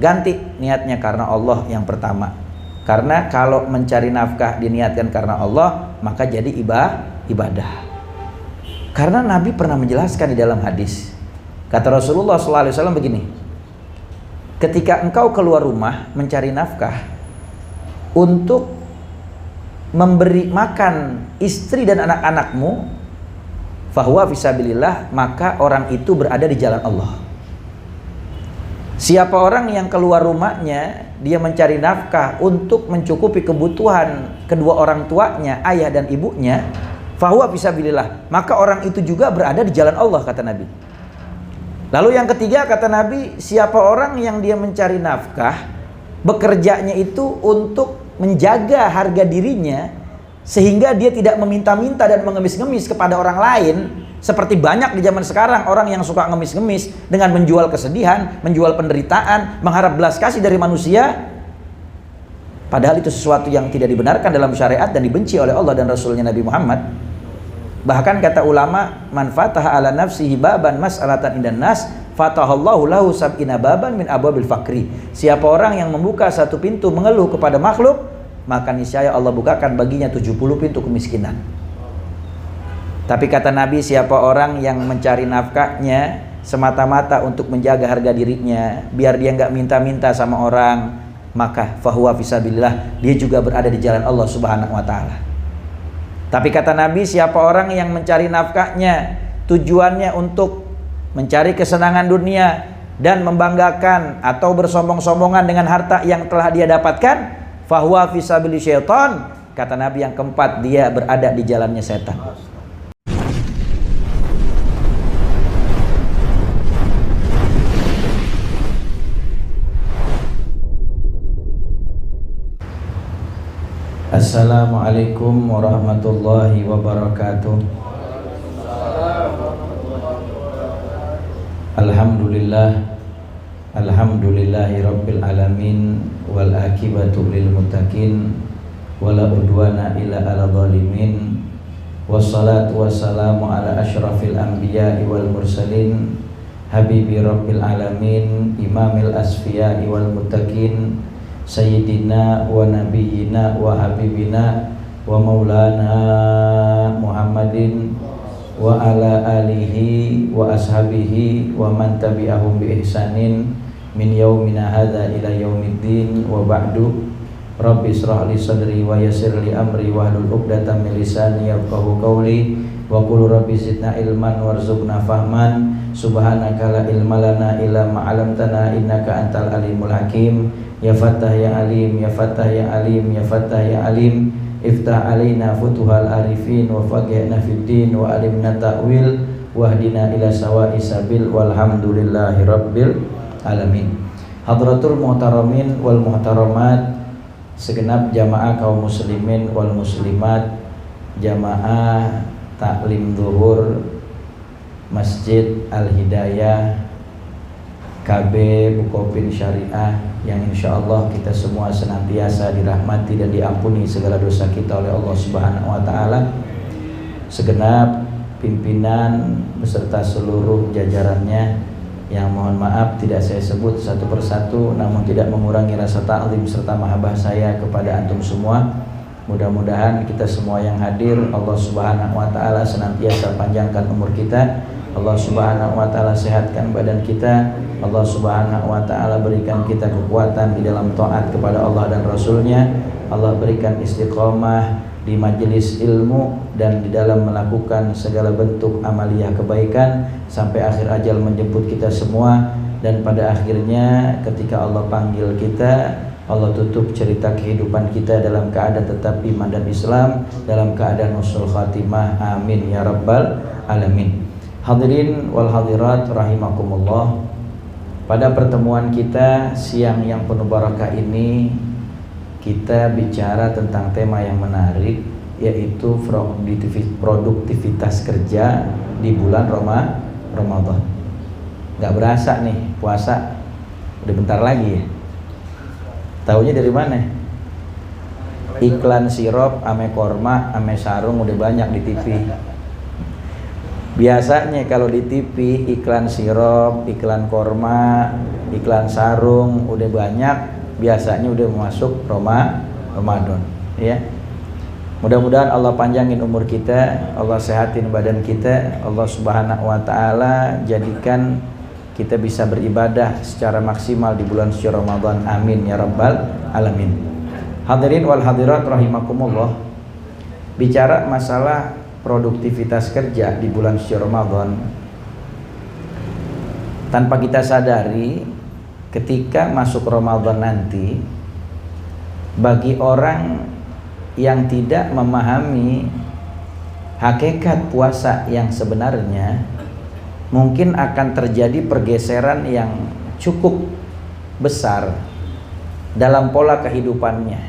ganti niatnya karena Allah yang pertama. Karena kalau mencari nafkah diniatkan karena Allah, maka jadi ibadah. Karena Nabi pernah menjelaskan di dalam hadis, kata Rasulullah SAW begini, ketika engkau keluar rumah mencari nafkah untuk memberi makan istri dan anak-anakmu, fahuwa fisabilillah, maka orang itu berada di jalan Allah. Siapa orang yang keluar rumahnya, dia mencari nafkah untuk mencukupi kebutuhan kedua orang tuanya, ayah dan ibunya, fahuwa fisabilillah, maka orang itu juga berada di jalan Allah, kata Nabi. Lalu yang ketiga, kata Nabi, siapa orang yang dia mencari nafkah, bekerjanya itu untuk menjaga harga dirinya, sehingga dia tidak meminta-minta dan mengemis-ngemis kepada orang lain, seperti banyak di zaman sekarang orang yang suka ngemis-ngemis dengan menjual kesedihan, menjual penderitaan, mengharap belas kasih dari manusia, padahal itu sesuatu yang tidak dibenarkan dalam syariat dan dibenci oleh Allah dan Rasulnya Nabi Muhammad. Bahkan kata ulama, man fataha ala nafsihi baban mas'alatan indan nas, fatahallahu lahu sab'ina baban min abwabil fakri. Siapa orang yang membuka satu pintu mengeluh kepada makhluk, maka niscaya Allah bukakan baginya 70 pintu kemiskinan. Tapi kata Nabi, siapa orang yang mencari nafkahnya semata-mata untuk menjaga harga dirinya, biar dia nggak minta-minta sama orang, maka fahuwa fisabilillah, dia juga berada di jalan Allah Subhanahu wa taala. Tapi kata Nabi, siapa orang yang mencari nafkahnya tujuannya untuk mencari kesenangan dunia dan membanggakan atau bersombong-sombongan dengan harta yang telah dia dapatkan, fahuwa fisabili syaitan, kata Nabi yang keempat, dia berada di jalannya setan. Assalamualaikum warahmatullahi wabarakatuh. Alhamdulillah, alhamdulillahi rabbil alamin, wal akibatu lil muttaqin, wala udwana illa ala zalimin, wassalatu wassalamu ala asyrafil anbiya'i wal mursalin, habibi rabbil alamin, imamil asfiya'i wal muttaqin, sayyidina wa nabiyyina wa habibina wa maulana Muhammadin wa ala alihi wa ashabihi wa man tabi'ahum bi ihsanin min yaumina hadza ila yaumiddin, wa ba'du. Rabbi israh li sadri wa yassir li amri wahlul 'uqdatam min lisani yafqahu qawli, wa qul rabbi zidna ilman warzuqna fahman, subhanaka la ilma lana illa ma 'allamtana innaka antal alimul hakim. Ya Fattah ya Alim, ya Fattah ya Alim, ya Fattah ya Alim, iftah alaina futuhal arifin, wa faqihna fid din, wa alimna ta'wil, wahdina ila sawa'i sabil, walhamdulillahi rabbil alamin. Hadratul muhtaramin wal muhtaramat, segenap jamaah kaum muslimin wal muslimat, jamaah taklim zuhur Masjid Al-Hidayah KB Bukopin Syariah, yang insya Allah kita semua senantiasa dirahmati dan diampuni segala dosa kita oleh Allah Subhanahu wa taala. Segenap pimpinan beserta seluruh jajarannya yang mohon maaf tidak saya sebut satu persatu, namun tidak mengurangi rasa ta'zim serta mahabbah saya kepada antum semua. Mudah-mudahan kita semua yang hadir, Allah Subhanahu wa taala senantiasa panjangkan umur kita, Allah Subhanahu wa taala sehatkan badan kita, Allah Subhanahu wa taala berikan kita kekuatan di dalam taat kepada Allah dan Rasulnya, Allah berikan istiqomah di majelis ilmu dan di dalam melakukan segala bentuk amaliyah kebaikan sampai akhir ajal menjemput kita semua. Dan pada akhirnya ketika Allah panggil kita, Allah tutup cerita kehidupan kita dalam keadaan tetap iman dan Islam, dalam keadaan husnul khatimah. Amin ya rabbal alamin. Hadirin wal hadirat rahimakumullah. Pada pertemuan kita siang yang penuh barakah ini, kita bicara tentang tema yang menarik, yaitu produktivitas kerja di bulan Ramadan. Gak berasa nih puasa, udah bentar lagi ya. Taunya dari mana? Iklan sirup, ame korma, ame sarung udah banyak di TV. Biasanya kalau di TV iklan sirup, iklan korma, iklan sarung udah banyak, biasanya udah masuk Ramadan, ya. Mudah-mudahan Allah panjangin umur kita, Allah sehatin badan kita, Allah Subhanahu wa taala jadikan kita bisa beribadah secara maksimal di bulan suci Ramadan. Amin ya rabbal alamin. Hadirin wal hadirat rahimakumullah. Bicara masalah produktivitas kerja di bulan suci Ramadan, tanpa kita sadari ketika masuk Ramadan nanti, bagi orang yang tidak memahami hakikat puasa yang sebenarnya, mungkin akan terjadi pergeseran yang cukup besar dalam pola kehidupannya,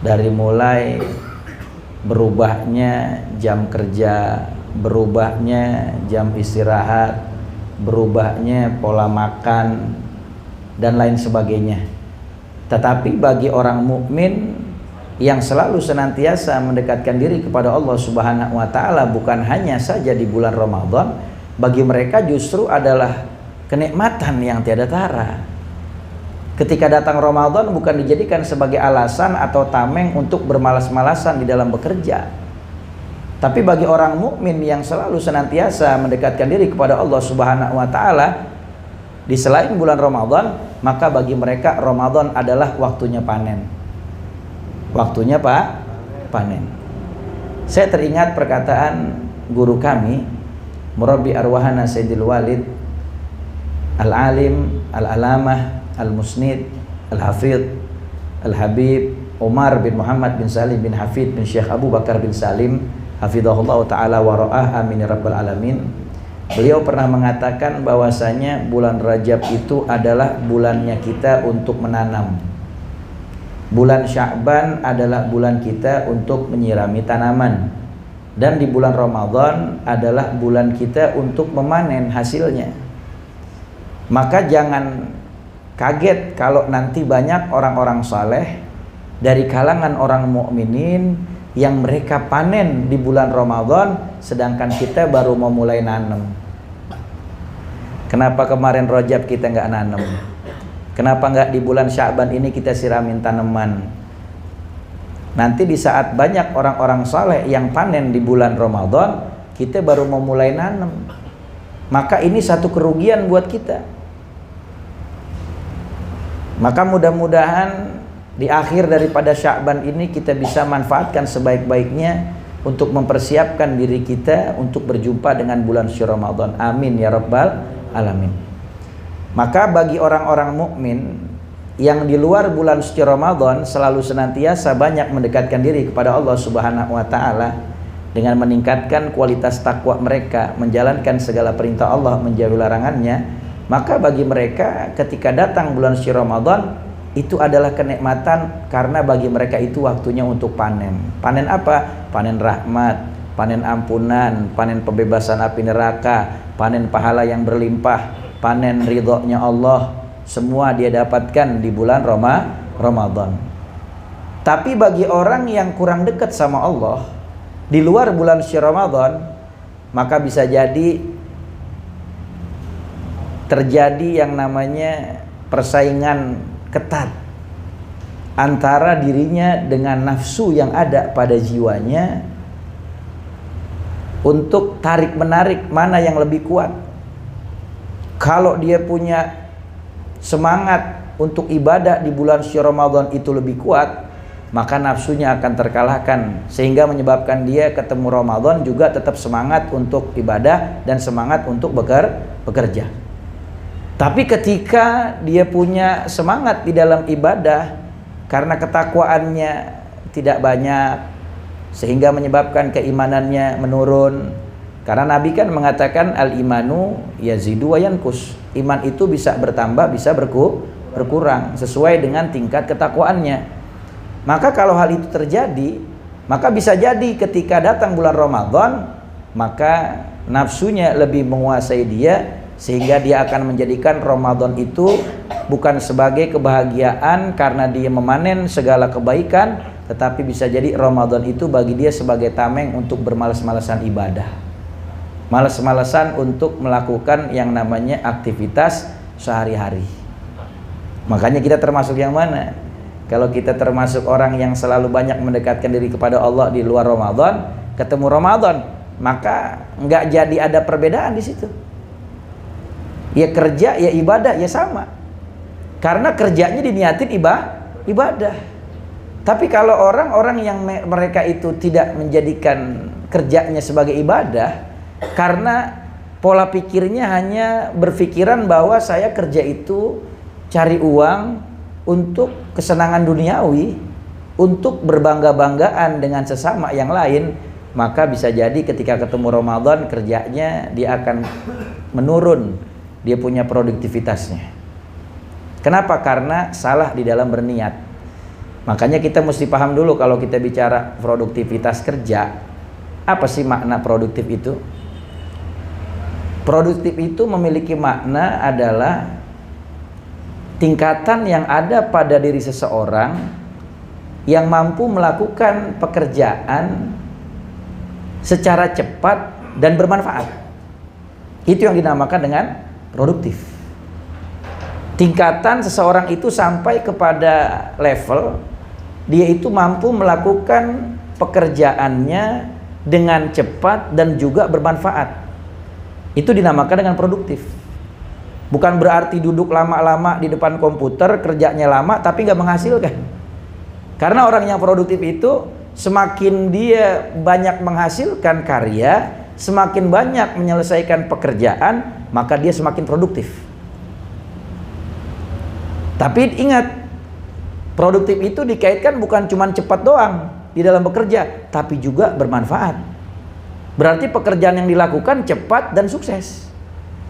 dari mulai berubahnya jam kerja, berubahnya jam istirahat, berubahnya pola makan dan lain sebagainya. Tetapi bagi orang mukmin yang selalu senantiasa mendekatkan diri kepada Allah Subhanahu wa taala, bukan hanya saja di bulan Ramadan, bagi mereka justru adalah kenikmatan yang tiada tara. Ketika datang Ramadan bukan dijadikan sebagai alasan atau tameng untuk bermalas-malasan di dalam bekerja. Tapi bagi orang mukmin yang selalu senantiasa mendekatkan diri kepada Allah Subhanahu wa taala di selain bulan Ramadan, maka bagi mereka Ramadan adalah waktunya panen. Waktunya panen. Saya teringat perkataan guru kami, Murabbi Arwahana Sayyidil Walid, Al-Alim, Al-Alamah, Al-Musnid, Al-Hafidh, Al-Habib Umar bin Muhammad bin Salim bin Hafidh bin Syekh Abu Bakar bin Salim hafizahullah ta'ala wa ra'ah, amin ya rabbal alamin. Beliau pernah mengatakan bahwasanya bulan Rajab itu adalah bulannya kita untuk menanam. Bulan Sya'ban adalah bulan kita untuk menyirami tanaman. Dan di bulan Ramadan adalah bulan kita untuk memanen hasilnya. Maka jangan kaget kalau nanti banyak orang-orang saleh dari kalangan orang mukminin yang mereka panen di bulan Ramadan, sedangkan kita baru mau mulai nanam. Kenapa kemarin Rajab kita nggak nanam? Kenapa nggak di bulan Sya'ban ini kita siramin tanaman? Nanti di saat banyak orang-orang saleh yang panen di bulan Ramadan, kita baru mau mulai nanam. Maka ini satu kerugian buat kita. Maka mudah-mudahan di akhir daripada Sya'ban ini kita bisa manfaatkan sebaik-baiknya untuk mempersiapkan diri kita untuk berjumpa dengan bulan suci Ramadan. Amin ya rabbal alamin. Maka bagi orang-orang mukmin yang di luar bulan suci Ramadan selalu senantiasa banyak mendekatkan diri kepada Allah Subhanahu wa taala dengan meningkatkan kualitas takwa mereka, menjalankan segala perintah Allah, menjauhi larangannya. Maka bagi mereka ketika datang bulan suci Ramadan itu adalah kenikmatan, karena bagi mereka itu waktunya untuk panen. Panen apa? Panen rahmat, panen ampunan, panen pembebasan api neraka, panen pahala yang berlimpah, panen ridhonya Allah. Semua dia dapatkan di bulan Ramadan. Tapi bagi orang yang kurang dekat sama Allah di luar bulan suci Ramadan, maka bisa jadi terjadi yang namanya persaingan ketat antara dirinya dengan nafsu yang ada pada jiwanya untuk tarik menarik mana yang lebih kuat. Kalau dia punya semangat untuk ibadah di bulan suci Ramadan itu lebih kuat, maka nafsunya akan terkalahkan, sehingga menyebabkan dia ketemu Ramadan juga tetap semangat untuk ibadah dan semangat untuk bekerja. Tapi ketika dia punya semangat di dalam ibadah karena ketakwaannya tidak banyak, sehingga menyebabkan keimanannya menurun. Karena Nabi kan mengatakan al-imanu yazidu wa yanqus. Iman itu bisa bertambah, bisa berkurang sesuai dengan tingkat ketakwaannya. Maka kalau hal itu terjadi, maka bisa jadi ketika datang bulan Ramadan, maka nafsunya lebih menguasai dia, sehingga dia akan menjadikan Ramadan itu bukan sebagai kebahagiaan karena dia memanen segala kebaikan, tetapi bisa jadi Ramadan itu bagi dia sebagai tameng untuk bermalas-malasan ibadah. Malas-malesan untuk melakukan yang namanya aktivitas sehari-hari. Makanya kita termasuk yang mana? Kalau kita termasuk orang yang selalu banyak mendekatkan diri kepada Allah di luar Ramadan, ketemu Ramadan, maka nggak jadi ada perbedaan di situ. Ya kerja, ya ibadah, ya sama. Karena kerjanya diniatin ibadah. Tapi kalau orang-orang yang mereka itu tidak menjadikan kerjanya sebagai ibadah, karena pola pikirnya hanya berpikiran bahwa saya kerja itu cari uang untuk kesenangan duniawi, untuk berbangga-banggaan dengan sesama yang lain, maka bisa jadi ketika ketemu Ramadan kerjanya dia akan menurun, dia punya produktivitasnya. Kenapa? Karena salah di dalam berniat. Makanya kita mesti paham dulu kalau kita bicara produktivitas kerja, apa sih makna produktif itu? Produktif itu memiliki makna adalah tingkatan yang ada pada diri seseorang yang mampu melakukan pekerjaan secara cepat dan bermanfaat. Itu yang dinamakan dengan produktif. Tingkatan seseorang itu sampai kepada level dia itu mampu melakukan pekerjaannya dengan cepat dan juga bermanfaat. Itu dinamakan dengan produktif. Bukan berarti duduk lama-lama di depan komputer, kerjanya lama tapi nggak menghasilkan. Karena orang yang produktif itu semakin dia banyak menghasilkan karya, semakin banyak menyelesaikan pekerjaan, maka dia semakin produktif. Tapi ingat, produktif itu dikaitkan bukan cuma cepat doang di dalam bekerja, tapi juga bermanfaat. Berarti pekerjaan yang dilakukan cepat dan sukses,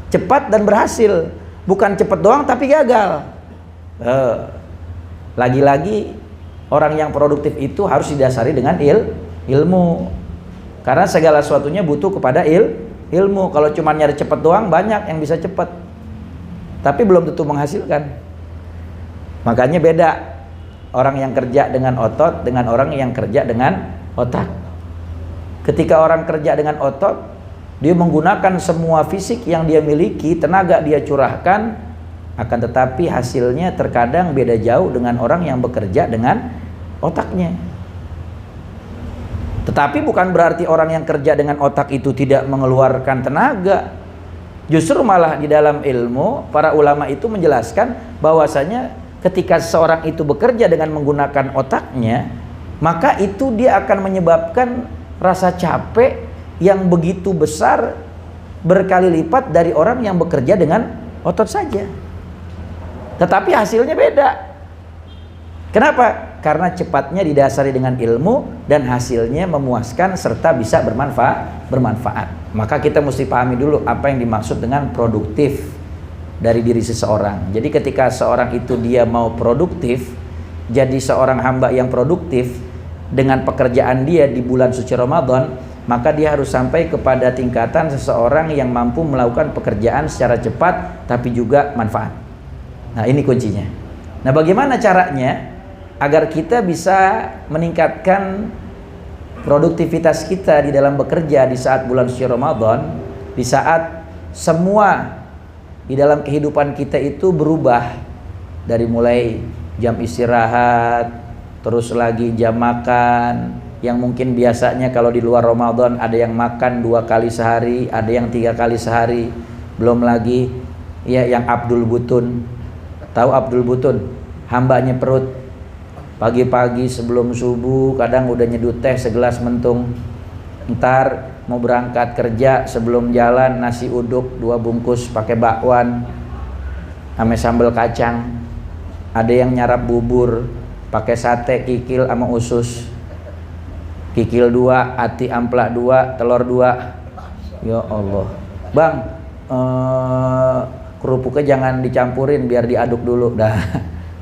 cepat dan berhasil, bukan cepat doang tapi gagal. Lagi-lagi orang yang produktif itu harus didasari dengan ilmu, karena segala sesuatunya butuh kepada ilmu. Kalau cuma nyari cepat doang, banyak yang bisa cepat tapi belum tentu menghasilkan. Makanya beda orang yang kerja dengan otot dengan orang yang kerja dengan otak. Ketika orang kerja dengan otot, dia menggunakan semua fisik yang dia miliki, tenaga dia curahkan, akan tetapi hasilnya terkadang beda jauh dengan orang yang bekerja dengan otaknya. Tetapi bukan berarti orang yang kerja dengan otak itu tidak mengeluarkan tenaga. Justru malah di dalam ilmu, para ulama itu menjelaskan bahwasanya ketika seseorang itu bekerja dengan menggunakan otaknya, maka itu dia akan menyebabkan rasa capek yang begitu besar berkali lipat dari orang yang bekerja dengan otot saja. Tetapi hasilnya beda. Kenapa? Karena cepatnya didasari dengan ilmu dan hasilnya memuaskan serta bisa bermanfaat. Maka kita mesti pahami dulu apa yang dimaksud dengan produktif dari diri seseorang. Jadi ketika seorang itu dia mau produktif, jadi seorang hamba yang produktif dengan pekerjaan dia di bulan suci Ramadan, maka dia harus sampai kepada tingkatan seseorang yang mampu melakukan pekerjaan secara cepat tapi juga manfaat. Nah, ini kuncinya. Nah, bagaimana caranya agar kita bisa meningkatkan produktivitas kita di dalam bekerja di saat bulan suci Ramadan, di saat semua di dalam kehidupan kita itu berubah, dari mulai jam istirahat, terus lagi jam makan, yang mungkin biasanya kalau di luar Ramadan ada yang makan 2 kali sehari, ada yang 3 kali sehari. Belum lagi ya yang Abdul Butun. Tahu Abdul Butun? Hambanya perut. Pagi-pagi sebelum subuh kadang udah nyeduh teh segelas mentung. Ntar mau berangkat kerja, sebelum jalan nasi uduk 2 bungkus pakai bakwan ame sambal kacang. Ada yang nyarap bubur pakai sate, kikil sama usus. Kikil 2, ati amplak 2, telur 2. Ya Allah. Bang, kerupuknya jangan dicampurin, biar diaduk dulu dah.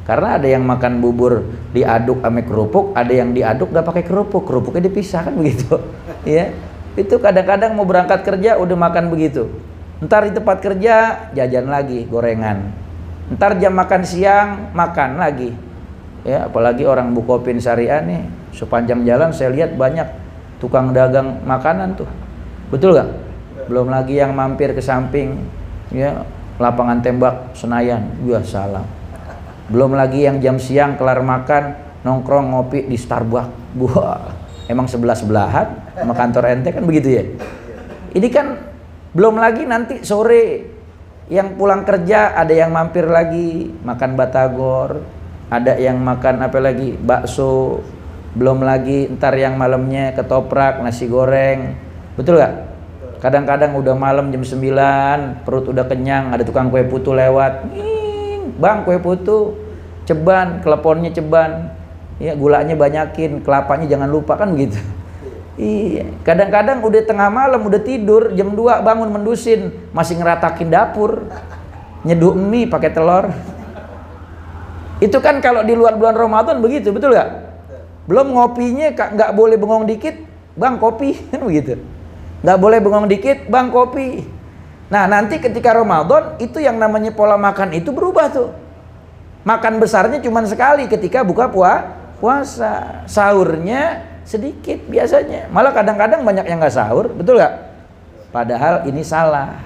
Karena ada yang makan bubur diaduk sama kerupuk, ada yang diaduk gak pakai kerupuk, kerupuknya dipisah, kan begitu. Ya. Itu kadang-kadang mau berangkat kerja udah makan begitu. Ntar di tempat kerja jajan lagi gorengan. Ntar jam makan siang makan lagi. Ya, apalagi orang Bukopin Syariah nih, sepanjang jalan saya lihat banyak tukang dagang makanan tuh. Betul gak? Belum lagi yang mampir ke samping ya lapangan tembak Senayan, ya salam. Belum lagi yang jam siang kelar makan nongkrong ngopi di Starbucks. Wah, emang sebelah-sebelahan sama kantor ente kan begitu ya. Ini kan belum lagi nanti sore yang pulang kerja ada yang mampir lagi makan batagor, ada yang makan apa lagi bakso, belum lagi ntar yang malamnya ketoprak, nasi goreng. Betul gak? Kadang-kadang udah malam jam 9 perut udah kenyang, ada tukang kue putu lewat, bang kue putu ceban, keleponnya ceban ya, gulanya banyakin, kelapanya jangan lupa, kan begitu. Iya, kadang-kadang udah tengah malam udah tidur jam 2 bangun mendusin masih ngeratakin dapur, nyeduh mie pakai telur. Itu kan kalau di luar bulan Ramadan begitu, betul gak? Belum ngopinya nggak boleh bengong dikit, bang kopi, kan begitu. Nggak boleh bengong dikit, bang kopi. Nah nanti ketika Ramadan itu yang namanya pola makan itu berubah tuh. Makan besarnya cuma sekali ketika buka puasa, sahurnya sedikit biasanya. Malah kadang-kadang banyak yang nggak sahur, betul nggak? Padahal ini salah.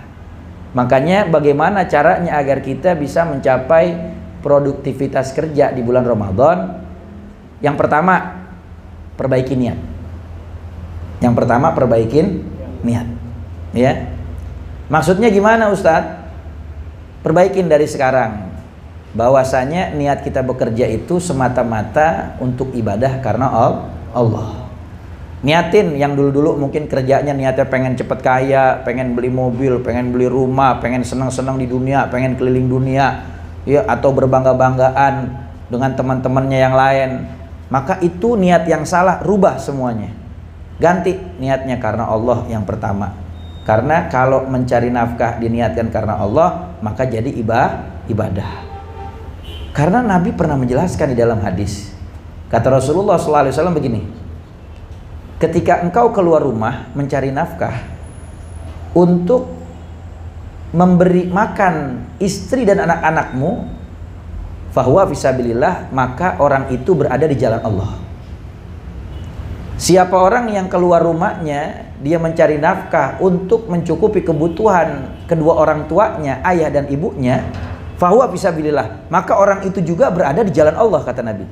Makanya bagaimana caranya agar kita bisa mencapai produktivitas kerja di bulan Ramadan? Yang pertama, perbaiki niat. Yang pertama, perbaikin niat. Ya. Maksudnya gimana Ustadz? Perbaikin dari sekarang. Bahwasanya niat kita bekerja itu semata-mata untuk ibadah karena Allah. Niatin yang dulu-dulu mungkin kerjanya niatnya pengen cepet kaya, pengen beli mobil, pengen beli rumah, pengen senang-senang di dunia, pengen keliling dunia, ya, atau berbangga-banggaan dengan teman-temannya yang lain. Maka itu niat yang salah, rubah semuanya. Ganti niatnya karena Allah yang pertama. Karena kalau mencari nafkah diniatkan karena Allah, maka jadi ibadah. Karena Nabi pernah menjelaskan di dalam hadis. Kata Rasulullah SAW begini, ketika engkau keluar rumah mencari nafkah untuk memberi makan istri dan anak-anakmu, fahuwa fisabilillah, maka orang itu berada di jalan Allah. Siapa orang yang keluar rumahnya, dia mencari nafkah untuk mencukupi kebutuhan kedua orang tuanya, ayah dan ibunya, fahuwa fisabilillah, maka orang itu juga berada di jalan Allah, kata Nabi.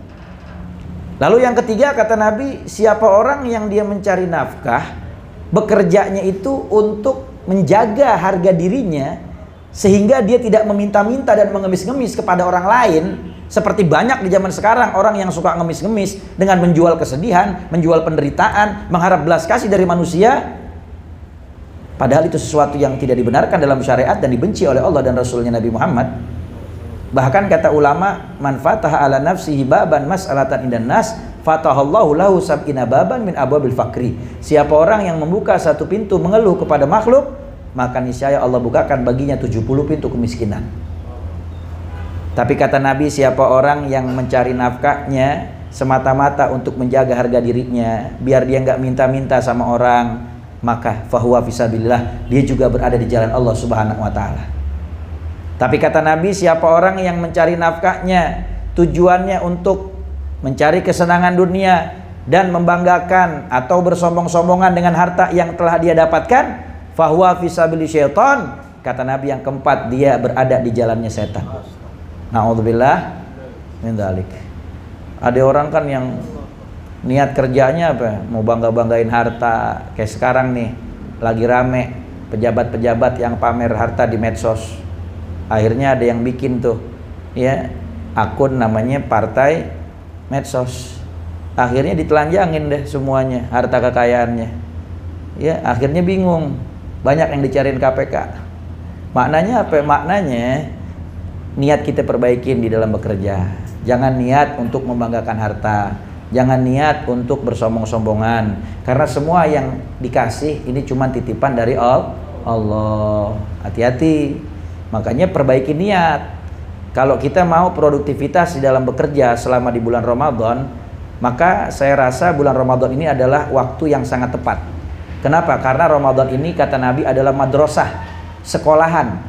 Lalu yang ketiga kata Nabi, siapa orang yang dia mencari nafkah, bekerjanya itu untuk menjaga harga dirinya, sehingga dia tidak meminta-minta dan mengemis-ngemis kepada orang lain. Seperti banyak di zaman sekarang orang yang suka ngemis-ngemis dengan menjual kesedihan, menjual penderitaan, mengharap belas kasih dari manusia. Padahal itu sesuatu yang tidak dibenarkan dalam syariat dan dibenci oleh Allah dan Rasulnya Nabi Muhammad. Bahkan kata ulama, man fataha ala nafsihi baban mas'alatan indan nas, fatahallahu lahu sab'ina baban min abwabil fakri. Siapa orang yang membuka satu pintu mengeluh kepada makhluk, maka niscaya Allah bukakan baginya 70 pintu kemiskinan. Tapi kata Nabi, siapa orang yang mencari nafkahnya semata-mata untuk menjaga harga dirinya, biar dia nggak minta-minta sama orang, maka fahuwa fisabilillah, dia juga berada di jalan Allah Subhanahu wa taala. Tapi kata Nabi, siapa orang yang mencari nafkahnya tujuannya untuk mencari kesenangan dunia dan membanggakan atau bersombong-sombongan dengan harta yang telah dia dapatkan, fahuwa fisabili syaitan, kata Nabi yang keempat, dia berada di jalannya setan. Na'udzubillah min dzalik. Ada orang kan yang niat kerjanya apa? Mau bangga-banggain harta. Kayak sekarang nih lagi rame pejabat-pejabat yang pamer harta di medsos. Akhirnya ada yang bikin tuh ya akun namanya partai medsos. Akhirnya ditelanjangin deh semuanya harta kekayaannya. Ya, akhirnya bingung. Banyak yang dicariin KPK. Maknanya apa? Maknanya niat kita perbaikin di dalam bekerja. Jangan niat untuk membanggakan harta. Jangan niat untuk bersombong-sombongan. Karena semua yang dikasih ini cuma titipan dari Allah. Hati-hati. Makanya perbaiki niat. Kalau kita mau produktivitas di dalam bekerja selama di bulan Ramadan, maka saya rasa bulan Ramadan ini adalah waktu yang sangat tepat. Kenapa? Karena Ramadan ini kata Nabi adalah madrasah, sekolahan.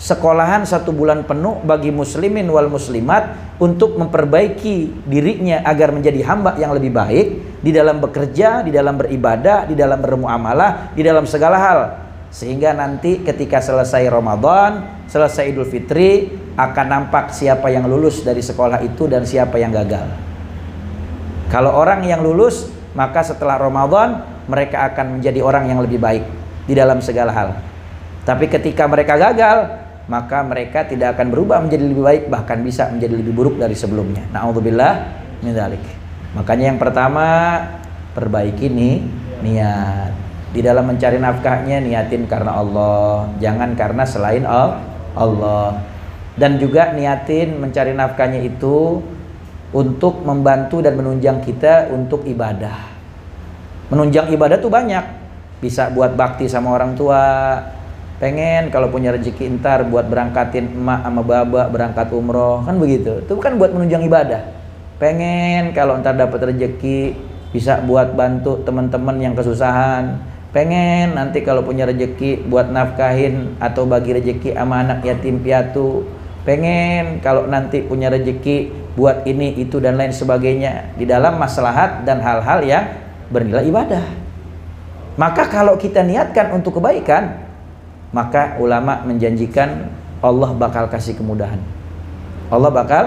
Sekolahan 1 bulan penuh bagi muslimin wal muslimat untuk memperbaiki dirinya agar menjadi hamba yang lebih baik di dalam bekerja, di dalam beribadah, di dalam bermuamalah, di dalam segala hal. Sehingga nanti ketika selesai Ramadan, selesai Idul Fitri, akan nampak siapa yang lulus dari sekolah itu dan siapa yang gagal. Kalau orang yang lulus, maka setelah Ramadan mereka akan menjadi orang yang lebih baik di dalam segala hal. Tapi ketika mereka gagal, maka mereka tidak akan berubah menjadi lebih baik, bahkan bisa menjadi lebih buruk dari sebelumnya. Na'udzubillah min dzalik. Makanya yang pertama, perbaiki niat. Di dalam mencari nafkahnya niatin karena Allah, jangan karena selain Allah. Dan juga niatin mencari nafkahnya itu untuk membantu dan menunjang kita untuk ibadah. Menunjang ibadah tuh banyak. Bisa buat bakti sama orang tua. Pengen kalau punya rezeki ntar buat berangkatin emak sama baba berangkat umroh, kan begitu. Itu kan buat menunjang ibadah. Pengen kalau ntar dapat rezeki bisa buat bantu teman-teman yang kesusahan. Pengen nanti kalau punya rezeki buat nafkahin atau bagi rezeki sama anak yatim piatu. Pengen kalau nanti punya rezeki buat ini itu dan lain sebagainya di dalam maslahat dan hal-hal yang bernilai ibadah. Maka kalau kita niatkan untuk kebaikan, maka ulama menjanjikan Allah bakal kasih kemudahan. Allah bakal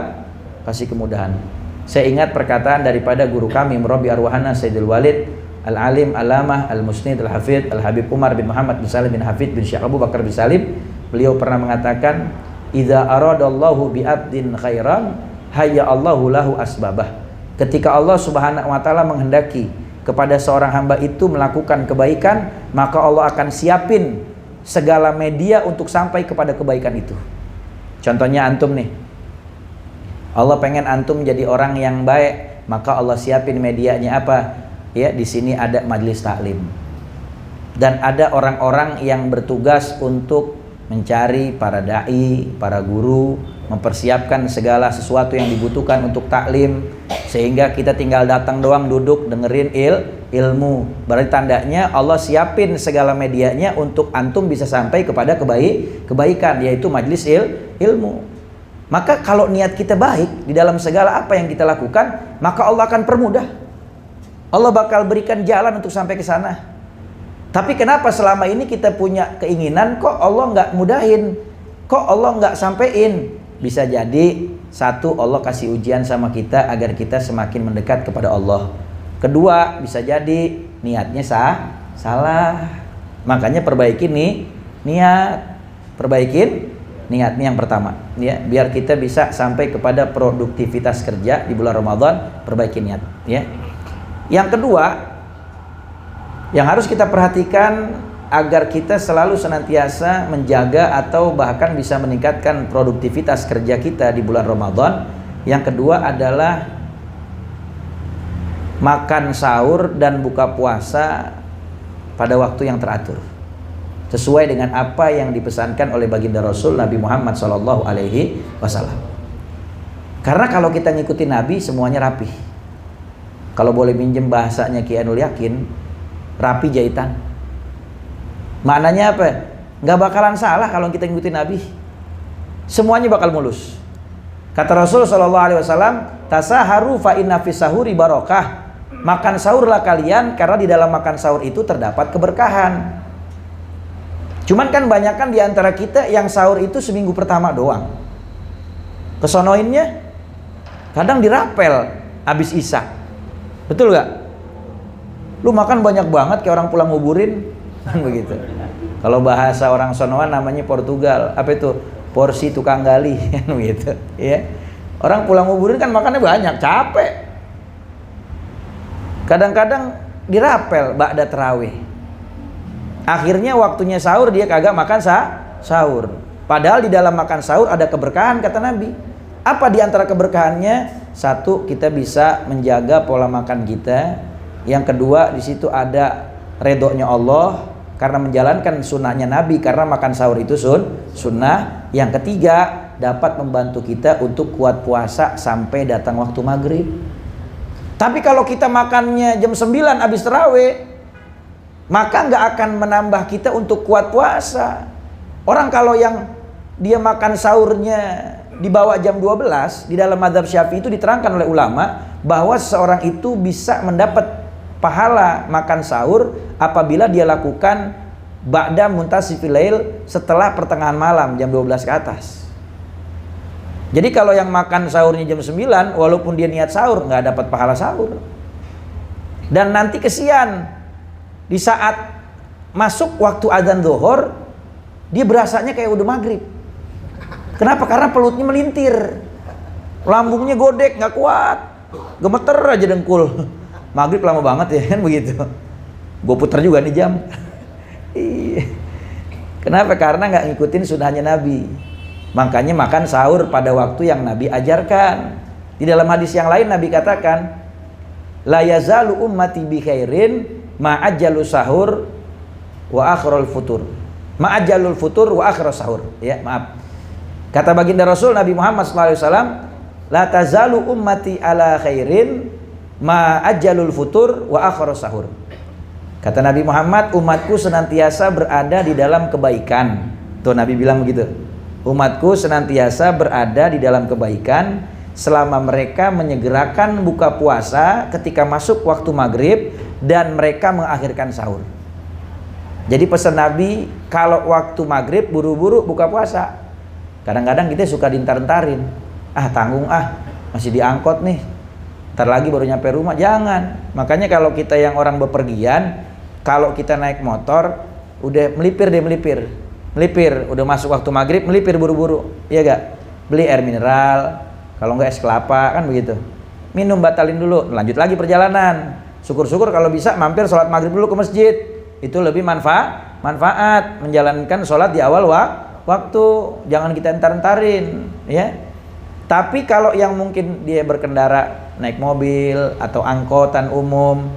kasih kemudahan. Saya ingat perkataan daripada guru kami Murabbi Arwahana Sayyidul Walid Al-Alim Alamah Al-Musnid Al-Hafidh Al-Habib Umar bin Muhammad bin Salim bin Hafidh bin Syekh Abu Bakar bin Salim. Beliau pernah mengatakan, idza aradallahu bi abdin khairan hayya Allahu lahu asbabah. Ketika Allah Subhanahu wa taala menghendaki kepada seorang hamba itu melakukan kebaikan, maka Allah akan siapin segala media untuk sampai kepada kebaikan itu. Contohnya antum nih. Allah pengen antum jadi orang yang baik, maka Allah siapin medianya apa? Ya, di sini ada majelis taklim. Dan ada orang-orang yang bertugas untuk mencari para dai, para guru, mempersiapkan segala sesuatu yang dibutuhkan untuk taklim, sehingga kita tinggal datang doang, duduk dengerin ilmu. Berarti tandanya Allah siapin segala medianya untuk antum bisa sampai kepada kebaikan, yaitu majelis ilmu. Maka kalau niat kita baik di dalam segala apa yang kita lakukan, maka Allah akan permudah. Allah bakal berikan jalan untuk sampai ke sana. Tapi kenapa selama ini kita punya keinginan kok Allah nggak mudahin, kok Allah nggak sampein? Bisa jadi satu, Allah kasih ujian sama kita agar kita semakin mendekat kepada Allah. Kedua, bisa jadi niatnya salah. Makanya perbaikin niat, perbaikin niatnya yang pertama, ya, biar kita bisa sampai kepada produktivitas kerja di bulan Ramadan. Perbaiki niat, ya. Yang kedua yang harus kita perhatikan agar kita selalu senantiasa menjaga atau bahkan bisa meningkatkan produktivitas kerja kita di bulan Ramadan, yang kedua adalah makan sahur dan buka puasa pada waktu yang teratur sesuai dengan apa yang dipesankan oleh baginda Rasul Nabi Muhammad SAW. Karena kalau kita ngikutin Nabi semuanya rapi. Kalau boleh minjem bahasanya Ki Ainul Yakin, rapi jahitan. Maknanya apa? Nggak bakalan salah kalau kita ngikutin Nabi. Semuanya bakal mulus. Kata Rasul SAW, tasaharu fa inna fis sahuri barokah. Makan sahurlah kalian karena di dalam makan sahur itu terdapat keberkahan. Cuman kan banyakan di antara kita yang sahur itu seminggu pertama doang. Kesonoinnya kadang dirapel habis isya. Betul gak? Lu makan banyak banget kayak orang pulang nguburin, kan begitu. Kalau bahasa orang sonoan namanya Portugal, apa itu? Porsi tukang gali, kan begitu, ya. Orang pulang nguburin kan makannya banyak, capek. Kadang-kadang dirapel ba'da tarawih. Akhirnya waktunya sahur dia kagak makan sahur. Padahal di dalam makan sahur ada keberkahan kata Nabi. Apa di antara keberkahannya? Satu, kita bisa menjaga pola makan kita. Yang kedua, di situ ada redhonya Allah karena menjalankan sunnahnya Nabi, karena makan sahur itu sunnah. Yang ketiga, dapat membantu kita untuk kuat puasa sampai datang waktu maghrib. Tapi kalau kita makannya jam 9 habis tarawih, maka nggak akan menambah kita untuk kuat puasa. Orang kalau yang dia makan sahurnya di bawah jam 12, di dalam mazhab Syafi'i itu diterangkan oleh ulama bahwa seseorang itu bisa mendapat pahala makan sahur apabila dia lakukan ba'da muntasifil lail, setelah pertengahan malam jam 12 ke atas. Jadi kalau yang makan sahurnya jam 9, walaupun dia niat sahur nggak dapat pahala sahur. Dan nanti kesian di saat masuk waktu adzan zuhur, dia berasanya kayak udah maghrib. Kenapa? Karena pelutnya melintir, lambungnya godek, nggak kuat, gemeter aja dengkul. Maghrib lama banget ya kan begitu. Gue puter juga nih jam. Kenapa? Karena nggak ngikutin sunnahnya Nabi. Makanya makan sahur pada waktu yang Nabi ajarkan. Di dalam hadis yang lain Nabi katakan, la yazalu ummati bi khairin ma'ajjalu sahur wa akhrul futur. Ma'ajjalul futur wa akhrus sahur. Ya, maaf. Kata baginda Rasul Nabi Muhammad SAW, la tazalu ummati ala khairin ma'ajjalul futur wa akhrus sahur. Kata Nabi Muhammad, umatku senantiasa berada di dalam kebaikan. Tuh Nabi bilang begitu. Umatku senantiasa berada di dalam kebaikan selama mereka menyegerakan buka puasa ketika masuk waktu maghrib dan mereka mengakhirkan sahur. Jadi pesan Nabi, kalau waktu maghrib buru-buru buka puasa. Kadang-kadang kita suka dintar-ntarin. Tanggung masih diangkot nih. Ntar lagi baru nyampe rumah. Jangan. Makanya kalau kita yang orang bepergian, kalau kita naik motor, udah melipir, udah masuk waktu maghrib, melipir buru-buru, iya gak? Beli air mineral, kalau enggak es kelapa, kan begitu. Minum, batalin dulu, lanjut lagi perjalanan. Syukur-syukur kalau bisa mampir sholat maghrib dulu ke masjid, itu lebih manfaat menjalankan sholat di awal waktu, jangan kita entar-entarin, ya. Tapi kalau yang mungkin dia berkendara naik mobil atau angkutan umum,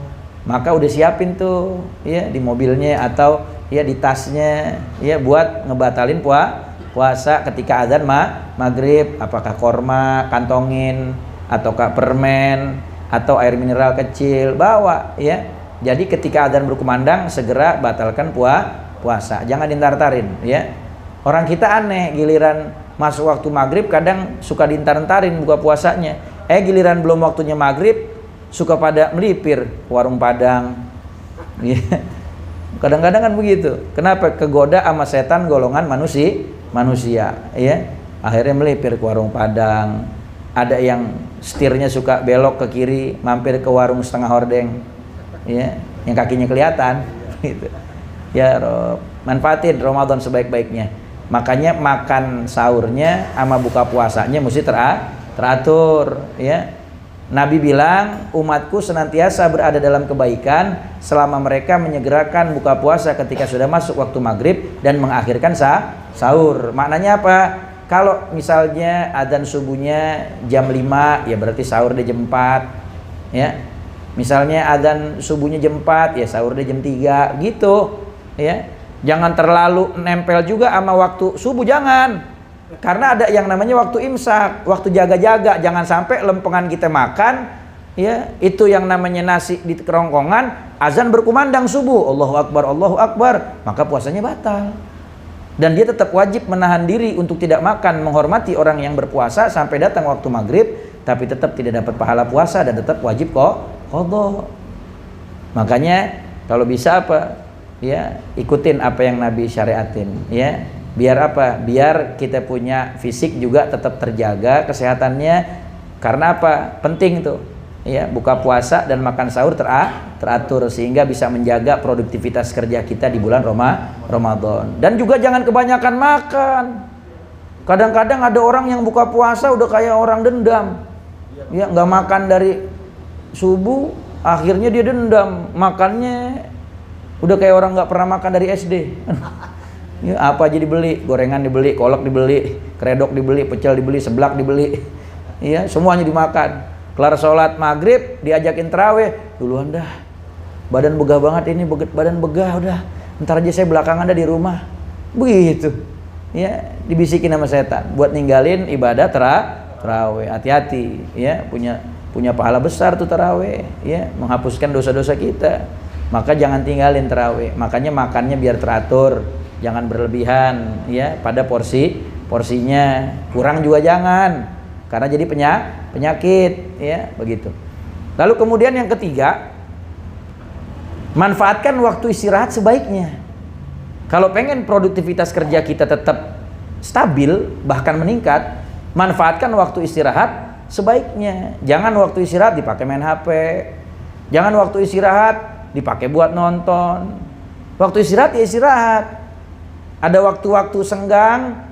maka udah siapin tuh ya di mobilnya atau ya di tasnya ya buat ngebatalin puasa ketika azan maghrib. Apakah korma kantongin, ataukah permen atau air mineral kecil bawa ya. Jadi ketika azan berkumandang segera batalkan puasa, jangan dintar-tarin ya. Orang kita aneh, giliran masuk waktu maghrib kadang suka dintar-ntarin buka puasanya, giliran belum waktunya maghrib suka pada melipir warung Padang. Kadang-kadang kan begitu. Kenapa? Kegoda sama setan golongan manusia, ya. Akhirnya melipir ke warung Padang. Ada yang setirnya suka belok ke kiri, mampir ke warung setengah hordeng, ya, yang kakinya kelihatan. Gitu. Ya Rob, manfaatin Ramadan sebaik-baiknya. Makanya makan sahurnya sama buka puasanya mesti teratur, ya. Nabi bilang, umatku senantiasa berada dalam kebaikan selama mereka menyegerakan buka puasa ketika sudah masuk waktu maghrib dan mengakhirkan sahur. Maknanya apa? Kalau misalnya adzan subuhnya jam 5, ya berarti sahur dia jam 4. Ya. Misalnya adzan subuhnya jam 4, ya sahur dia jam 3, gitu. Ya. Jangan terlalu nempel juga sama waktu subuh, jangan. Karena ada yang namanya waktu imsak, waktu jaga-jaga. Jangan sampai lempengan kita makan, ya, itu yang namanya nasi di kerongkongan, azan berkumandang subuh, Allahu Akbar, maka puasanya batal. Dan dia tetap wajib menahan diri untuk tidak makan, menghormati orang yang berpuasa sampai datang waktu maghrib, tapi tetap tidak dapat pahala puasa dan tetap wajib qadha. Makanya kalau bisa apa? Ya, ikutin apa yang Nabi syariatin, ya. Biar apa? Biar kita punya fisik juga tetap terjaga kesehatannya. Karena apa? Penting tuh. Ya, buka puasa dan makan sahur teratur sehingga bisa menjaga produktivitas kerja kita di bulan Ramadan. Dan juga jangan kebanyakan makan. Kadang-kadang ada orang yang buka puasa udah kayak orang dendam. Ya, nggak makan dari subuh, akhirnya dia dendam. Makannya udah kayak orang nggak pernah makan dari SD. Ya, apa aja dibeli, gorengan dibeli, kolak dibeli, kredok dibeli, pecel dibeli, seblak dibeli, ya semuanya dimakan. Kelar sholat maghrib diajakin tarawih, duluan dah, badan begah banget ini, badan begah udah, ntar aja saya belakangan dah di rumah, begitu. Ya, dibisikin sama setan, buat ninggalin ibadah tarawih. Hati-hati, ya punya pahala besar tuh tarawih, ya menghapuskan dosa-dosa kita. Maka jangan tinggalin tarawih. Makanya makannya biar teratur. Jangan berlebihan ya pada porsinya, kurang juga jangan karena jadi penyakit ya begitu. Lalu kemudian yang ketiga, manfaatkan waktu istirahat sebaiknya. Kalau pengen produktivitas kerja kita tetap stabil, bahkan meningkat, manfaatkan waktu istirahat sebaiknya. Jangan waktu istirahat dipakai main HP. Jangan waktu istirahat dipakai buat nonton. Waktu istirahat ya istirahat. Ada waktu-waktu senggang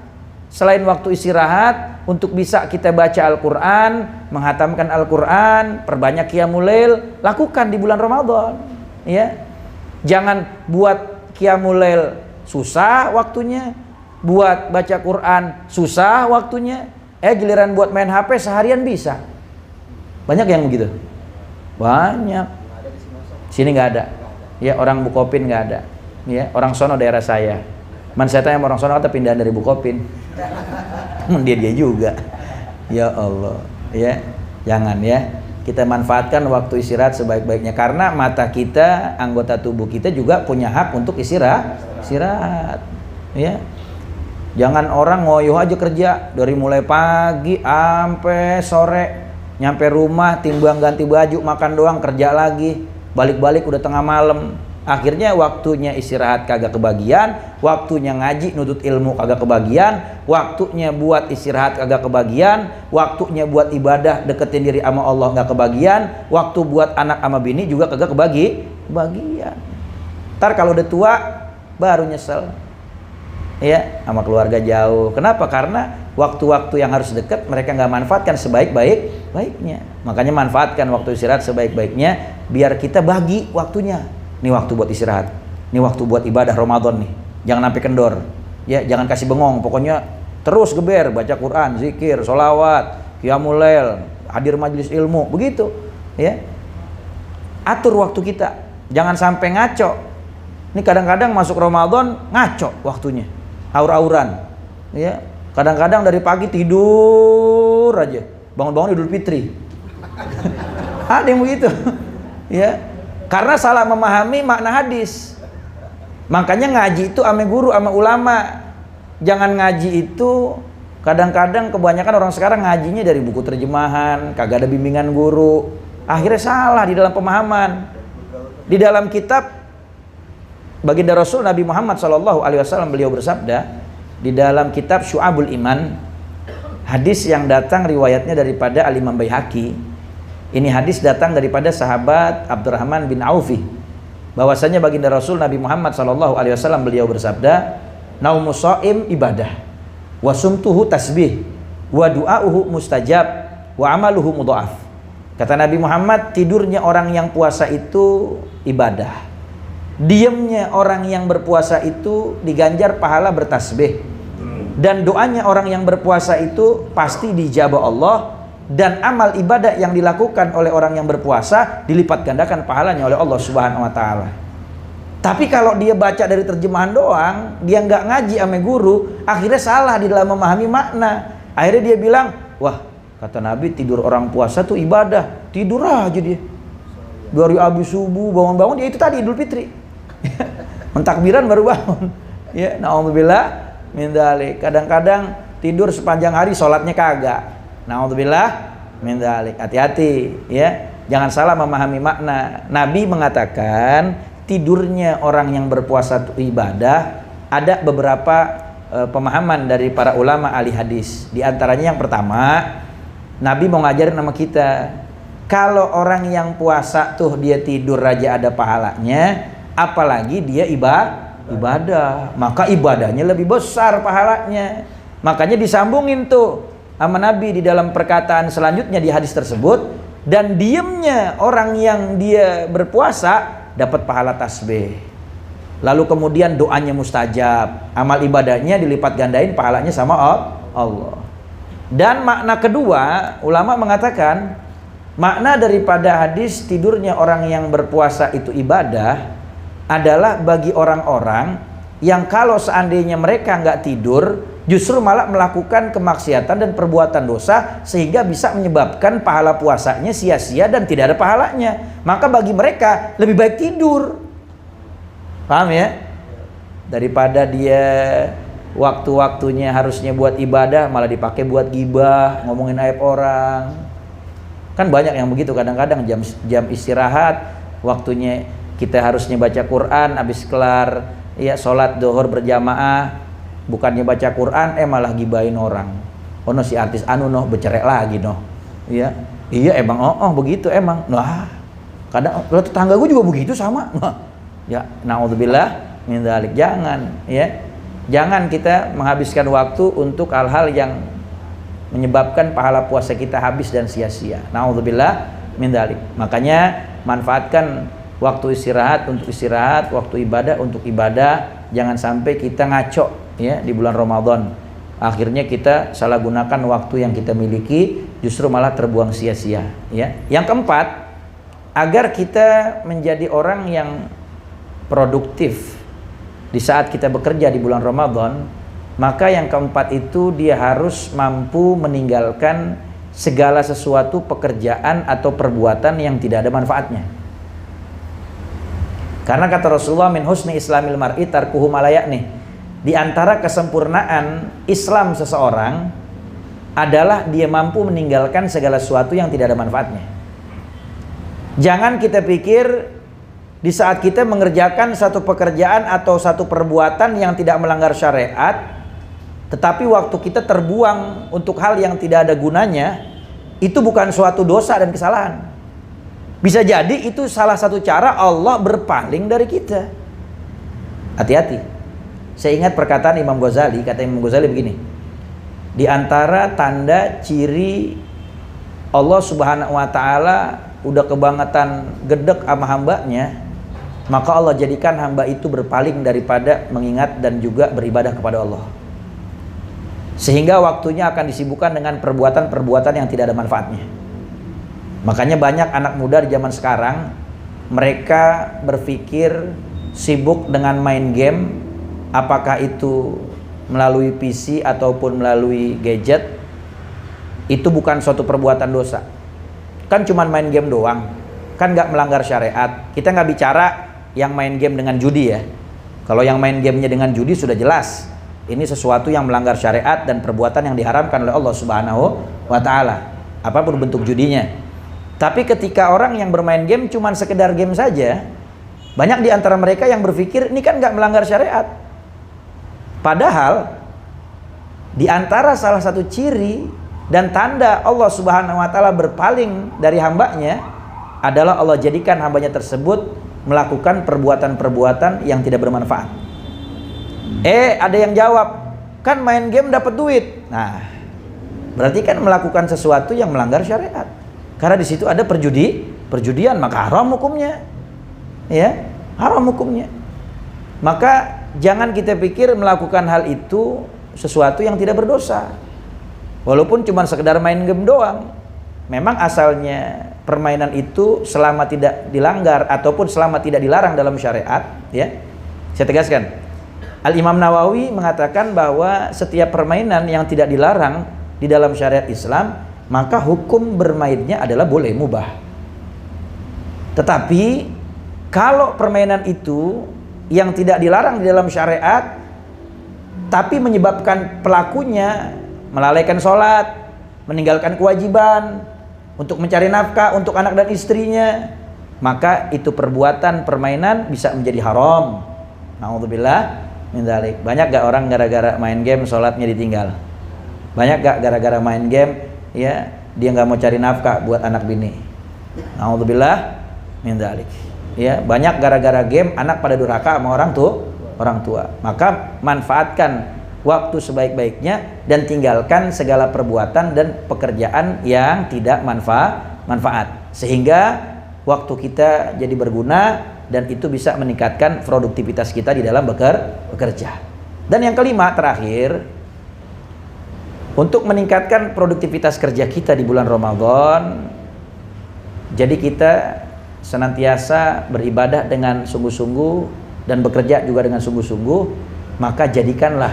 selain waktu istirahat untuk bisa kita baca Al-Quran, menghatamkan Al-Quran, perbanyak qiyamul lail, lakukan di bulan Ramadan. Ya, jangan buat qiyamul lail susah waktunya, buat baca Quran susah waktunya, giliran buat main HP seharian bisa. Banyak yang begitu. Banyak. Sini nggak ada. Ya, orang Bukopin nggak ada. Ya, orang sono daerah saya. Man saya tanya orang sono kata pindahan dari Bukopin. Dia juga. Ya Allah. Ya, jangan ya. Kita manfaatkan waktu istirahat sebaik-baiknya, karena mata kita, anggota tubuh kita juga punya hak untuk istirahat. Ya. Jangan orang ngoyoh aja kerja dari mulai pagi sampai sore, nyampe rumah timbang ganti baju, makan doang, kerja lagi, balik-balik udah tengah malam. Akhirnya waktunya istirahat kagak kebagian, waktunya ngaji nutut ilmu kagak kebagian, waktunya buat istirahat kagak kebagian, waktunya buat ibadah deketin diri sama Allah nggak kebagian, waktu buat anak sama bini juga kagak kebagian. Ntar kalau udah tua baru nyesel. Ya, sama keluarga jauh. Kenapa? Karena waktu-waktu yang harus dekat mereka nggak manfaatkan sebaik-baiknya. Makanya manfaatkan waktu istirahat sebaik-baiknya, biar kita bagi waktunya. Ini waktu buat istirahat, ini waktu buat ibadah Ramadan nih. Jangan sampai kendor. Ya, jangan kasih bengong. Pokoknya terus geber, baca Quran, zikir, sholawat, qiyamul lail, hadir majelis ilmu, begitu. Ya, atur waktu kita. Jangan sampai ngaco. Ini kadang-kadang masuk Ramadan ngaco waktunya, aur-auran. Ya, kadang-kadang dari pagi tidur aja, bangun-bangun Idul Fitri. Ada yang begitu. Ya. Karena salah memahami makna hadis. Makanya ngaji itu ame guru, ame ulama. Jangan ngaji itu, kadang-kadang kebanyakan orang sekarang ngajinya dari buku terjemahan, kagak ada bimbingan guru. Akhirnya salah di dalam pemahaman. Di dalam kitab baginda Rasul Nabi Muhammad SAW, beliau bersabda di dalam kitab Syu'abul Iman, hadis yang datang riwayatnya daripada Al-Imam Baihaqi. Ini hadis datang daripada sahabat Abdurrahman bin Aufi, bahwasanya baginda Rasul Nabi Muhammad SAW, beliau bersabda, naumus shaim ibadah, wa sumtuhu tasbih, wa du'auhu mustajab, wa amaluhu mudha'af. Kata Nabi Muhammad, tidurnya orang yang puasa itu ibadah, diamnya orang yang berpuasa itu diganjar pahala bertasbih, dan doanya orang yang berpuasa itu pasti dijabah Allah, dan amal ibadah yang dilakukan oleh orang yang berpuasa dilipat gandakan pahalanya oleh Allah Subhanahu wa taala. Tapi kalau dia baca dari terjemahan doang, dia nggak ngaji ame guru, akhirnya salah di dalam memahami makna. Akhirnya dia bilang, wah, kata Nabi tidur orang puasa tuh ibadah, tidur aja dia. Dari habis subuh bangun-bangun, ya itu tadi Idul Fitri. Mentakbiran baru bangun. Ya, naudzubillah min dzalik. Kadang-kadang tidur sepanjang hari, sholatnya kagak. Naudzubillah min dzalik. Hati-hati ya, jangan salah memahami makna. Nabi mengatakan tidurnya orang yang berpuasa itu ibadah. Ada beberapa pemahaman dari para ulama ahli hadis. Di antaranya yang pertama, Nabi mau ngajarin sama kita, kalau orang yang puasa tuh dia tidur aja ada pahalanya, apalagi dia ibadah, maka ibadahnya lebih besar pahalanya. Makanya disambungin tuh sama Nabi di dalam perkataan selanjutnya di hadis tersebut, dan diamnya orang yang dia berpuasa dapat pahala tasbih. Lalu kemudian doanya mustajab, amal ibadahnya dilipat gandain pahalanya sama Allah. Dan makna kedua, ulama mengatakan makna daripada hadis tidurnya orang yang berpuasa itu ibadah adalah bagi orang-orang yang kalau seandainya mereka nggak tidur, justru malah melakukan kemaksiatan dan perbuatan dosa, sehingga bisa menyebabkan pahala puasanya sia-sia dan tidak ada pahalanya. Maka bagi mereka lebih baik tidur. Paham ya? Daripada dia waktu-waktunya harusnya buat ibadah malah dipakai buat gibah, ngomongin aib orang. Kan banyak yang begitu. Kadang-kadang jam istirahat, waktunya kita harusnya baca Quran, habis kelar ya sholat zuhur berjamaah, bukannya baca Quran, malah gibahin orang. Ono si artis anu noh bercerai lagi noh. Ya, iya emang begitu emang. Nah, kadang kalau tetangga gue juga begitu sama. Nah, ya, naudzubillah min dzalik. Jangan, ya. Jangan kita menghabiskan waktu untuk hal-hal yang menyebabkan pahala puasa kita habis dan sia-sia. Naudzubillah min dzalik. Makanya manfaatkan waktu istirahat untuk istirahat, waktu ibadah untuk ibadah. Jangan sampai kita ngaco ya di bulan Ramadan. Akhirnya kita salah gunakan waktu yang kita miliki, justru malah terbuang sia-sia ya. Yang keempat, agar kita menjadi orang yang produktif di saat kita bekerja di bulan Ramadan, maka yang keempat itu dia harus mampu meninggalkan segala sesuatu pekerjaan atau perbuatan yang tidak ada manfaatnya. Karena kata Rasulullah, min husni islamil mar'i tarkuhu ma la ya'ni. Di antara kesempurnaan Islam seseorang adalah dia mampu meninggalkan segala sesuatu yang tidak ada manfaatnya. Jangan kita pikir di saat kita mengerjakan satu pekerjaan atau satu perbuatan yang tidak melanggar syariat, tetapi waktu kita terbuang untuk hal yang tidak ada gunanya, itu bukan suatu dosa dan kesalahan. Bisa jadi itu salah satu cara Allah berpaling dari kita. Hati-hati. Saya ingat perkataan Imam Ghazali, kata Imam Ghazali begini, di antara tanda ciri Allah Subhanahu wa ta'ala udah kebangetan gedek sama hambanya, maka Allah jadikan hamba itu berpaling daripada mengingat dan juga beribadah kepada Allah, sehingga waktunya akan disibukkan dengan perbuatan-perbuatan yang tidak ada manfaatnya. Makanya banyak anak muda di zaman sekarang, mereka berpikir sibuk dengan main game, apakah itu melalui PC ataupun melalui gadget, itu bukan suatu perbuatan dosa. Kan cuma main game doang, kan nggak melanggar syariat. Kita nggak bicara yang main game dengan judi ya. Kalau yang main gamenya dengan judi sudah jelas, ini sesuatu yang melanggar syariat dan perbuatan yang diharamkan oleh Allah Subhanahu wa ta'ala, apapun bentuk judinya. Tapi ketika orang yang bermain game cuma sekedar game saja, banyak di antara mereka yang berpikir ini kan nggak melanggar syariat. Padahal di antara salah satu ciri dan tanda Allah Subhanahu wa ta'ala berpaling dari hambanya adalah Allah jadikan hambanya tersebut melakukan perbuatan-perbuatan yang tidak bermanfaat. Ada yang jawab, kan main game dapat duit. Nah, berarti kan melakukan sesuatu yang melanggar syariat. Karena di situ ada perjudian, maka haram hukumnya. Ya, haram hukumnya. Maka jangan kita pikir melakukan hal itu sesuatu yang tidak berdosa. Walaupun cuma sekedar main game doang. Memang asalnya permainan itu selama tidak dilanggar ataupun selama tidak dilarang dalam syariat, ya. Saya tegaskan. Al-Imam Nawawi mengatakan bahwa setiap permainan yang tidak dilarang di dalam syariat Islam, maka hukum bermainnya adalah boleh, mubah. Tetapi kalau permainan itu yang tidak dilarang di dalam syariat tapi menyebabkan pelakunya melalaikan sholat, meninggalkan kewajiban untuk mencari nafkah untuk anak dan istrinya, maka itu perbuatan permainan bisa menjadi haram. Naudzubillah min dzalik. Banyak gak orang gara-gara main game sholatnya ditinggal? Banyak gak gara-gara main game ya dia nggak mau cari nafkah buat anak bini? Naudzubillah min dzalik. Ya, banyak gara-gara game anak pada durhaka sama orang tua. Maka manfaatkan waktu sebaik-baiknya dan tinggalkan segala perbuatan dan pekerjaan yang tidak manfaat, sehingga waktu kita jadi berguna dan itu bisa meningkatkan produktivitas kita di dalam bekerja. Dan yang kelima, terakhir, untuk meningkatkan produktivitas kerja kita di bulan Ramadan, jadi kita senantiasa beribadah dengan sungguh-sungguh dan bekerja juga dengan sungguh-sungguh, maka jadikanlah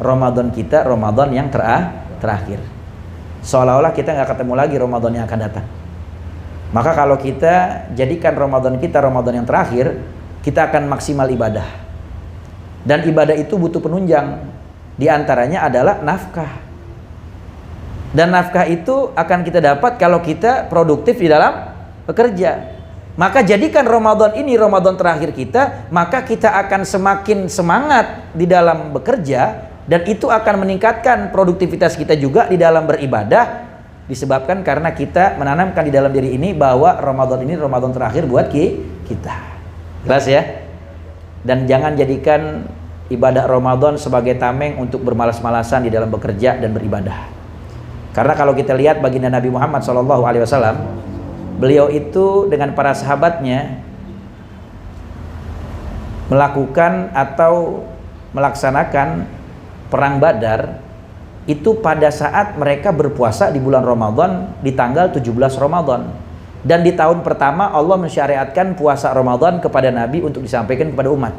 Ramadan kita Ramadan yang terakhir. Seolah-olah kita nggak ketemu lagi Ramadan yang akan datang. Maka kalau kita jadikan Ramadan kita Ramadan yang terakhir, kita akan maksimal ibadah. Dan ibadah itu butuh penunjang. Di antaranya adalah nafkah. Dan nafkah itu akan kita dapat kalau kita produktif di dalam bekerja. Maka jadikan Ramadan ini Ramadan terakhir kita, maka kita akan semakin semangat di dalam bekerja, dan itu akan meningkatkan produktivitas kita juga di dalam beribadah, disebabkan karena kita menanamkan di dalam diri ini bahwa Ramadan ini Ramadan terakhir buat kita. Jelas ya? Dan jangan jadikan ibadah Ramadan sebagai tameng untuk bermalas-malasan di dalam bekerja dan beribadah. Karena kalau kita lihat baginda Nabi Muhammad SAW, beliau itu dengan para sahabatnya melakukan atau melaksanakan perang Badar itu pada saat mereka berpuasa di bulan Ramadan di tanggal 17 Ramadan. Dan di tahun pertama Allah mensyariatkan puasa Ramadan kepada Nabi untuk disampaikan kepada umat.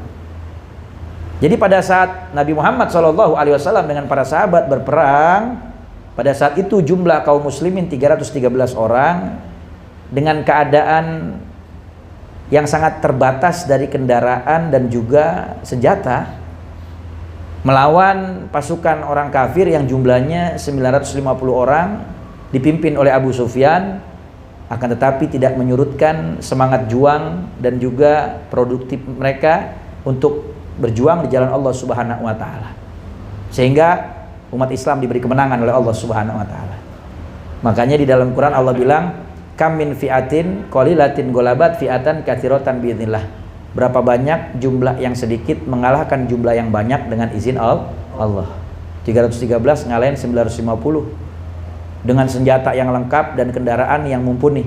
Jadi pada saat Nabi Muhammad SAW dengan para sahabat berperang, pada saat itu jumlah kaum muslimin 313 orang, dengan keadaan yang sangat terbatas dari kendaraan dan juga senjata, melawan pasukan orang kafir yang jumlahnya 950 orang dipimpin oleh Abu Sufyan, akan tetapi tidak menyurutkan semangat juang dan juga produktif mereka untuk berjuang di jalan Allah Subhanahu wa taala, sehingga umat Islam diberi kemenangan oleh Allah Subhanahu wa taala. Makanya di dalam Quran Allah bilang, kam min fi'atin qalilatin ghalabat fi'atan katsiratan biidznillah. Berapa banyak jumlah yang sedikit mengalahkan jumlah yang banyak dengan izin Allah. 313 ngalahin 950 dengan senjata yang lengkap dan kendaraan yang mumpuni.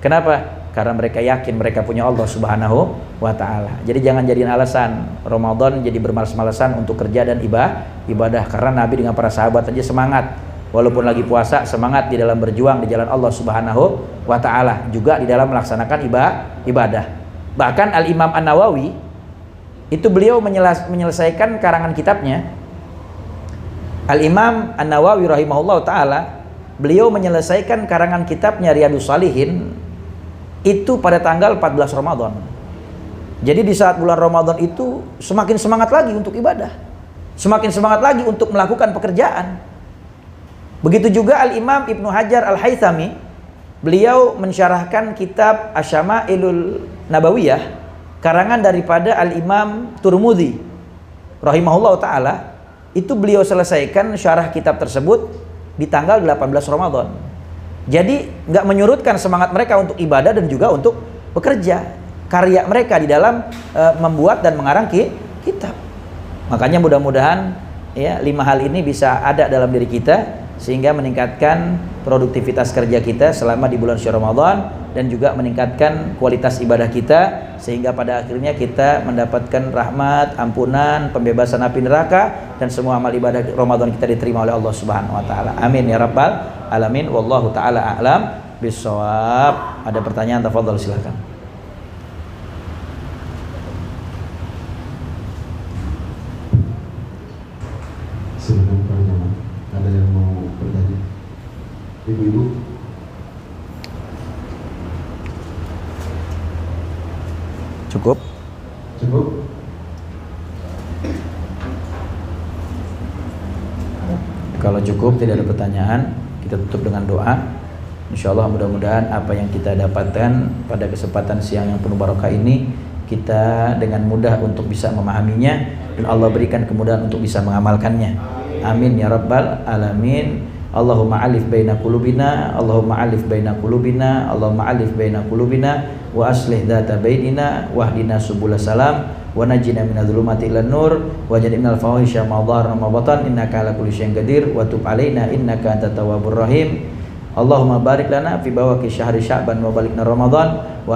Kenapa? Karena mereka yakin mereka punya Allah Subhanahu wa taala. Jadi jangan jadiin alasan Ramadan jadi bermalas-malasan untuk kerja dan ibadah. Karena Nabi dengan para sahabat aja semangat. Walaupun lagi puasa, semangat di dalam berjuang di jalan Allah Subhanahu wa taala, juga di dalam melaksanakan ibadah. Bahkan Al-Imam An-Nawawi itu beliau menyelesaikan karangan kitabnya. Al-Imam An-Nawawi rahimahullah taala, beliau menyelesaikan karangan kitabnya Riyadhus Shalihin itu pada tanggal 14 Ramadan. Jadi di saat bulan Ramadan itu semakin semangat lagi untuk ibadah, semakin semangat lagi untuk melakukan pekerjaan. Begitu juga Al-Imam Ibnu Hajar Al-Haythami, beliau mensyarahkan kitab Asy-Syama'ilun Nabawiyah, karangan daripada Al-Imam Tirmidzi rahimahullah ta'ala. Itu beliau selesaikan syarah kitab tersebut di tanggal 18 Ramadan. Jadi nggak menyurutkan semangat mereka untuk ibadah dan juga untuk bekerja, karya mereka di dalam membuat dan mengarang kitab. Makanya mudah-mudahan ya 5 hal ini bisa ada dalam diri kita, sehingga meningkatkan produktivitas kerja kita selama di bulan Syawal Ramadan, dan juga meningkatkan kualitas ibadah kita, sehingga pada akhirnya kita mendapatkan rahmat, ampunan, pembebasan api neraka, dan semua amal ibadah Ramadan kita diterima oleh Allah Subhanahu wa taala. Amin ya rabbal alamin. Wallahu taala a'lam bissawab. Ada pertanyaan, tafadhol silakan. Silakan Pak Jamal. Ada yang mau bertanya? Ibu-ibu. Cukup? Cukup? Kalau cukup, tidak ada pertanyaan, kita tutup dengan doa. Insyaallah mudah-mudahan apa yang kita dapatkan pada kesempatan siang yang penuh barokah ini, kita dengan mudah untuk bisa memahaminya, dan Allah berikan kemudahan untuk bisa mengamalkannya. Amin ya rabbal alamin. Allahumma alif baina qulubina, Allahumma alif baina qulubina, Allahumma alif baina qulubina, wa aslih dzata bainina, wahdina subul salam, wa najina minadh dhulumati ilan nur, wa jannibnal fawahisya ma dhahara ma batan, innaka ala kulli syai'in qadir, wa tub alaina innaka antat tawwabur rahim. Allahumma barik lana fi bawaqi syahri Sya'ban wa balikna Ramadan, wa